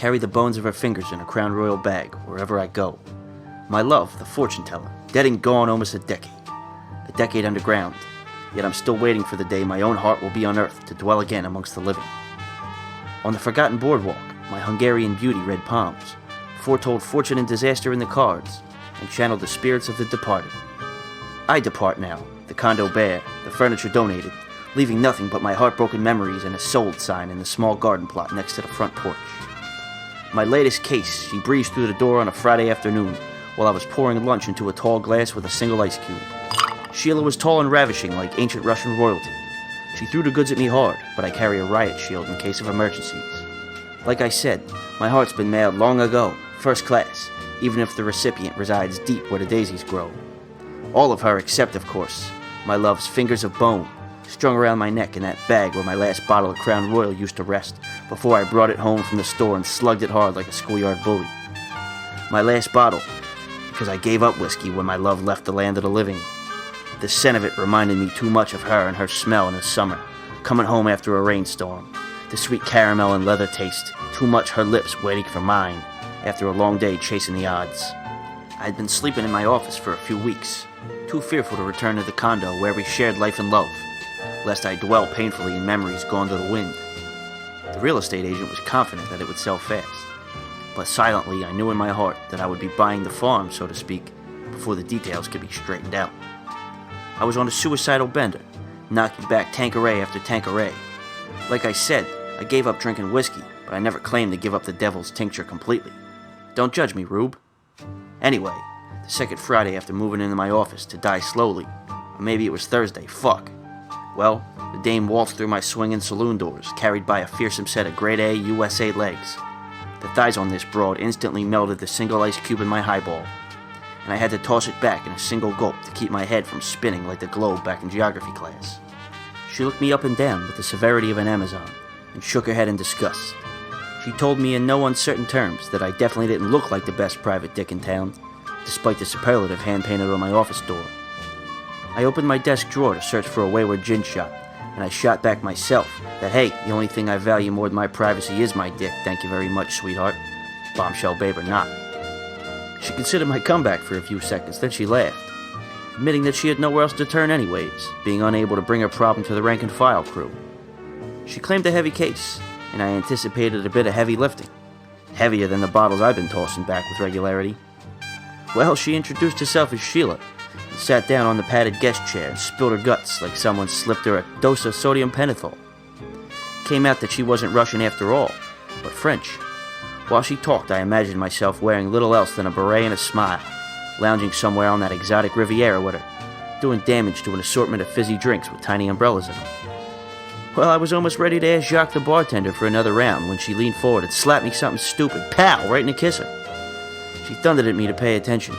carry the bones of her fingers in a Crown Royal bag wherever I go. My love, the fortune teller, dead and gone almost a decade. A decade underground, yet I'm still waiting for the day my own heart will be unearthed to dwell again amongst the living. On the forgotten boardwalk, my Hungarian beauty read palms, foretold fortune and disaster in the cards, and channeled the spirits of the departed. I depart now, the condo bare, the furniture donated, leaving nothing but my heartbroken memories and a sold sign in the small garden plot next to the front porch. My latest case, she breezed through the door on a Friday afternoon while I was pouring lunch into a tall glass with a single ice cube. Sheila was tall and ravishing like ancient Russian royalty. She threw the goods at me hard, but I carry a riot shield in case of emergencies. Like I said, my heart's been mailed long ago, first class, even if the recipient resides deep where the daisies grow. All of her except, of course, my love's fingers of bone, strung around my neck in that bag where my last bottle of Crown Royal used to rest before I brought it home from the store and slugged it hard like a schoolyard bully. My last bottle, because I gave up whiskey when my love left the land of the living. The scent of it reminded me too much of her and her smell in the summer, coming home after a rainstorm. The sweet caramel and leather taste, too much her lips waiting for mine after a long day chasing the odds. I had been sleeping in my office for a few weeks, too fearful to return to the condo where we shared life and love, lest I dwell painfully in memories gone to the wind. The real estate agent was confident that it would sell fast, but silently I knew in my heart that I would be buying the farm, so to speak, before the details could be straightened out. I was on a suicidal bender, knocking back Tanqueray after Tanqueray. Like I said, I gave up drinking whiskey, but I never claimed to give up the devil's tincture completely. Don't judge me, Rube. Anyway, the second Friday after moving into my office to die slowly, or maybe it was Thursday, fuck. Well, the dame waltzed through my swinging saloon doors, carried by a fearsome set of grade A USA legs. The thighs on this broad instantly melted the single ice cube in my highball, and I had to toss it back in a single gulp to keep my head from spinning like the globe back in geography class. She looked me up and down with the severity of an Amazon, and shook her head in disgust. She told me in no uncertain terms that I definitely didn't look like the best private dick in town, despite the superlative hand-painted on my office door. I opened my desk drawer to search for a wayward gin shot, and I shot back myself that, hey, the only thing I value more than my privacy is my dick, thank you very much, sweetheart. Bombshell babe or not. She considered my comeback for a few seconds, then she laughed, admitting that she had nowhere else to turn anyways, being unable to bring her problem to the rank-and-file crew. She claimed a heavy case, and I anticipated a bit of heavy lifting, heavier than the bottles I've been tossing back with regularity. Well, she introduced herself as Sheila, and sat down on the padded guest chair and spilled her guts like someone slipped her a dose of sodium pentothal. Came out that she wasn't Russian after all, but French. While she talked, I imagined myself wearing little else than a beret and a smile, lounging somewhere on that exotic Riviera with her, doing damage to an assortment of fizzy drinks with tiny umbrellas in them. Well, I was almost ready to ask Jacques the bartender for another round when she leaned forward and slapped me something stupid, pow, right in the kisser. She thundered at me to pay attention,